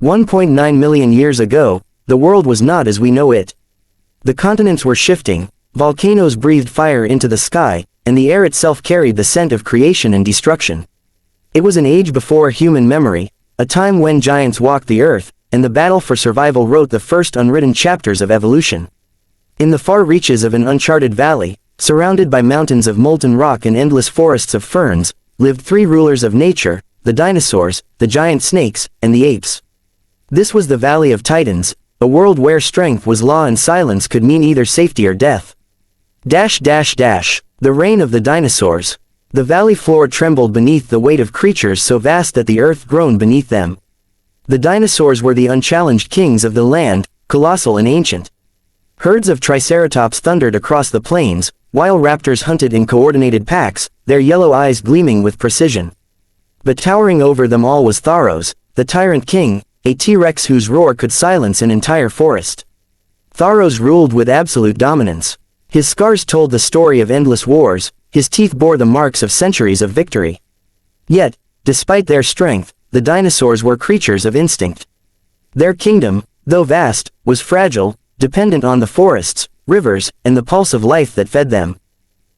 1.9 million years ago, the world was not as we know it. The continents were shifting, volcanoes breathed fire into the sky, and the air itself carried the scent of creation and destruction. It was an age before human memory, a time when giants walked the earth, and the battle for survival wrote the first unwritten chapters of evolution. In the far reaches of an uncharted valley, surrounded by mountains of molten rock and endless forests of ferns, lived three rulers of nature: the dinosaurs, the giant snakes, and the apes. This was the Valley of Titans, a world where strength was law and silence could mean either safety or death. The reign of the dinosaurs. The valley floor trembled beneath the weight of creatures so vast that the earth groaned beneath them. The dinosaurs were the unchallenged kings of the land, colossal and ancient. Herds of triceratops thundered across the plains, while raptors hunted in coordinated packs, their yellow eyes gleaming with precision. But towering over them all was Tharos, the tyrant king, a T-Rex whose roar could silence an entire forest. Tharos ruled with absolute dominance. His scars told the story of endless wars, his teeth bore the marks of centuries of victory. Yet, despite their strength, the dinosaurs were creatures of instinct. Their kingdom, though vast, was fragile, dependent on the forests, rivers, and the pulse of life that fed them.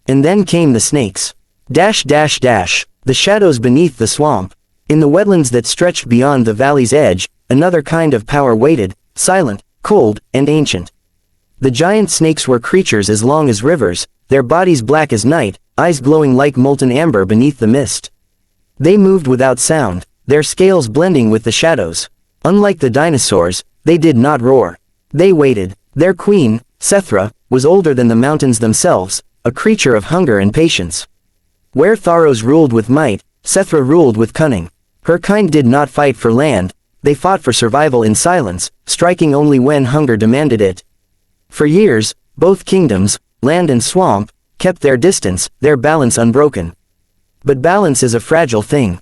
And then came the snakes. The shadows beneath the swamp. In the wetlands that stretched beyond the valley's edge, another kind of power waited, silent, cold, and ancient. The giant snakes were creatures as long as rivers, their bodies black as night, eyes glowing like molten amber beneath the mist. They moved without sound, their scales blending with the shadows. Unlike the dinosaurs, they did not roar. They waited. Their queen, Sethra, was older than the mountains themselves, a creature of hunger and patience. Where Tharos ruled with might, Sethra ruled with cunning. Her kind did not fight for land, they fought for survival in silence, striking only when hunger demanded it. For years, both kingdoms, land and swamp, kept their distance, their balance unbroken. But balance is a fragile thing.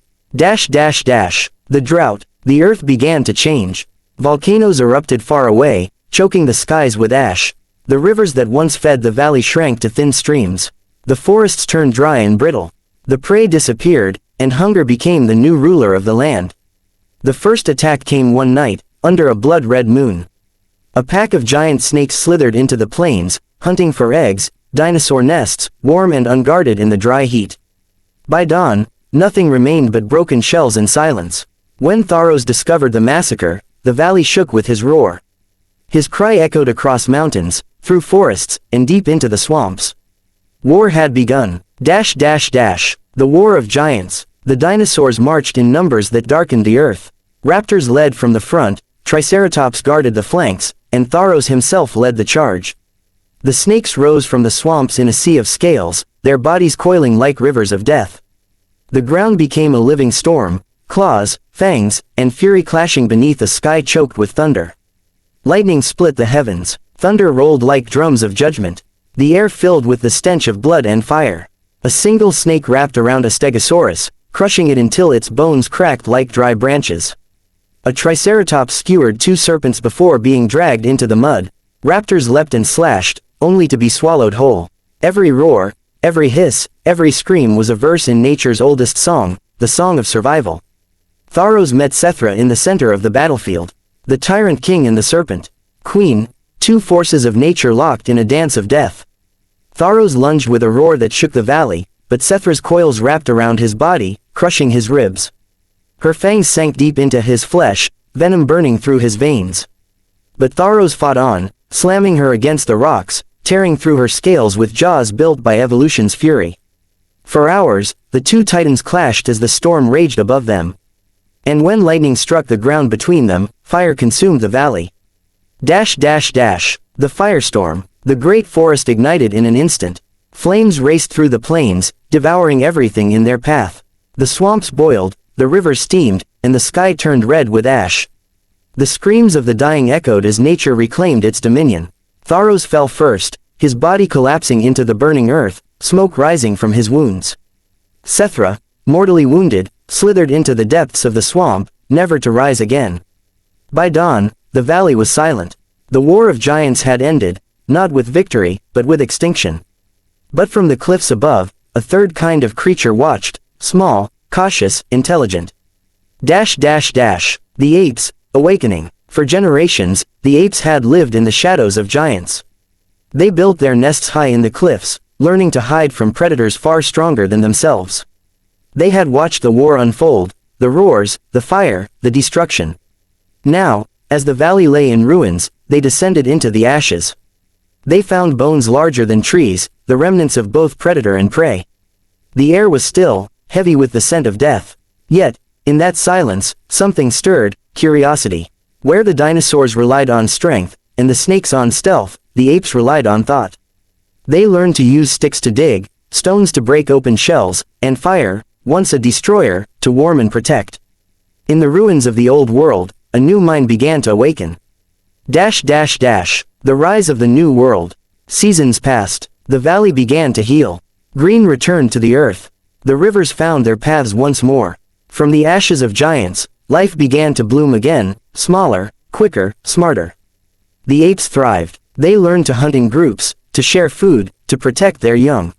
The drought. The earth began to change. Volcanoes erupted far away, choking the skies with ash. The rivers that once fed the valley shrank to thin streams. The forests turned dry and brittle. The prey disappeared, and hunger became the new ruler of the land. The first attack came one night, under a blood-red moon. A pack of giant snakes slithered into the plains, hunting for eggs, dinosaur nests, warm and unguarded in the dry heat. By dawn, nothing remained but broken shells and silence. When Tharos discovered the massacre, the valley shook with his roar. His cry echoed across mountains, through forests, and deep into the swamps. War had begun. The war of giants. The dinosaurs marched in numbers that darkened the earth. Raptors led from the front, Triceratops guarded the flanks, and Tharos himself led the charge. The snakes rose from the swamps in a sea of scales, their bodies coiling like rivers of death. The ground became a living storm, claws, fangs, and fury clashing beneath a sky choked with thunder. Lightning split the heavens, thunder rolled like drums of judgment. The air filled with the stench of blood and fire. A single snake wrapped around a stegosaurus, crushing it until its bones cracked like dry branches. A triceratops skewered two serpents before being dragged into the mud. Raptors leapt and slashed, only to be swallowed whole. Every roar, every hiss, every scream was a verse in nature's oldest song, the song of survival. Tharos met Sethra in the center of the battlefield. The tyrant king and the serpent queen, two forces of nature locked in a dance of death. Tharos lunged with a roar that shook the valley, but Sethra's coils wrapped around his body, crushing his ribs. Her fangs sank deep into his flesh, venom burning through his veins. But Tharos fought on, slamming her against the rocks, tearing through her scales with jaws built by evolution's fury. For hours, the two titans clashed as the storm raged above them. And when lightning struck the ground between them, fire consumed the valley. The firestorm. The great forest ignited in an instant. Flames raced through the plains, devouring everything in their path. The swamps boiled, the rivers steamed, and the sky turned red with ash. The screams of the dying echoed as nature reclaimed its dominion. Tharos fell first, his body collapsing into the burning earth, smoke rising from his wounds. Sethra, mortally wounded, slithered into the depths of the swamp, never to rise again. By dawn, the valley was silent. The war of giants had ended, not with victory, but with extinction. But from the cliffs above, a third kind of creature watched, small, cautious, intelligent. The apes, Awakening. For generations, the apes had lived in the shadows of giants. They built their nests high in the cliffs, learning to hide from predators far stronger than themselves. They had watched the war unfold, the roars, the fire, the destruction. Now, as the valley lay in ruins, they descended into the ashes. They found bones larger than trees, the remnants of both predator and prey. The air was still, heavy with the scent of death. Yet, in that silence, something stirred, curiosity. Where the dinosaurs relied on strength, and the snakes on stealth, the apes relied on thought. They learned to use sticks to dig, stones to break open shells, and fire, once a destroyer, to warm and protect. In the ruins of the old world, a new mind began to awaken. The rise of the new world. Seasons passed. The valley began to heal. Green returned to the earth. The rivers found their paths once more. From the ashes of giants, life began to bloom again, smaller, quicker, smarter. The apes thrived. They learned to hunt in groups, to share food, to protect their young.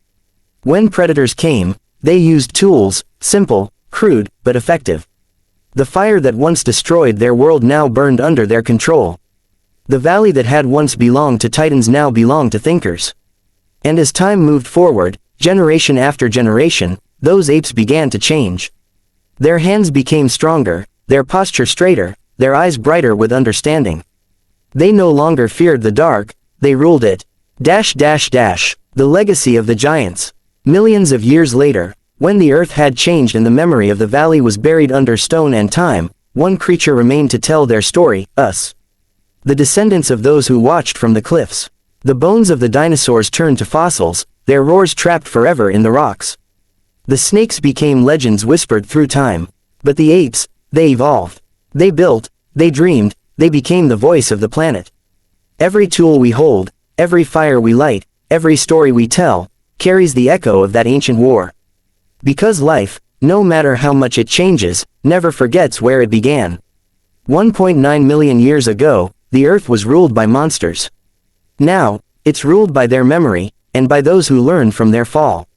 When predators came, they used tools, simple, crude, but effective. The fire that once destroyed their world now burned under their control. The valley that had once belonged to titans now belonged to thinkers. And as time moved forward, generation after generation, those apes began to change. Their hands became stronger, their posture straighter, their eyes brighter with understanding. They no longer feared the dark, they ruled it. The legacy of the giants. Millions of years later, when the earth had changed and the memory of the valley was buried under stone and time, one creature remained to tell their story, us. The descendants of those who watched from the cliffs. The bones of the dinosaurs turned to fossils, their roars trapped forever in the rocks. The snakes became legends whispered through time. But the apes, they evolved. They built, they dreamed, they became the voice of the planet. Every tool we hold, every fire we light, every story we tell, carries the echo of that ancient war. Because life, no matter how much it changes, never forgets where it began. 1.9 million years ago, the earth was ruled by monsters. Now, it's ruled by their memory, and by those who learned from their fall.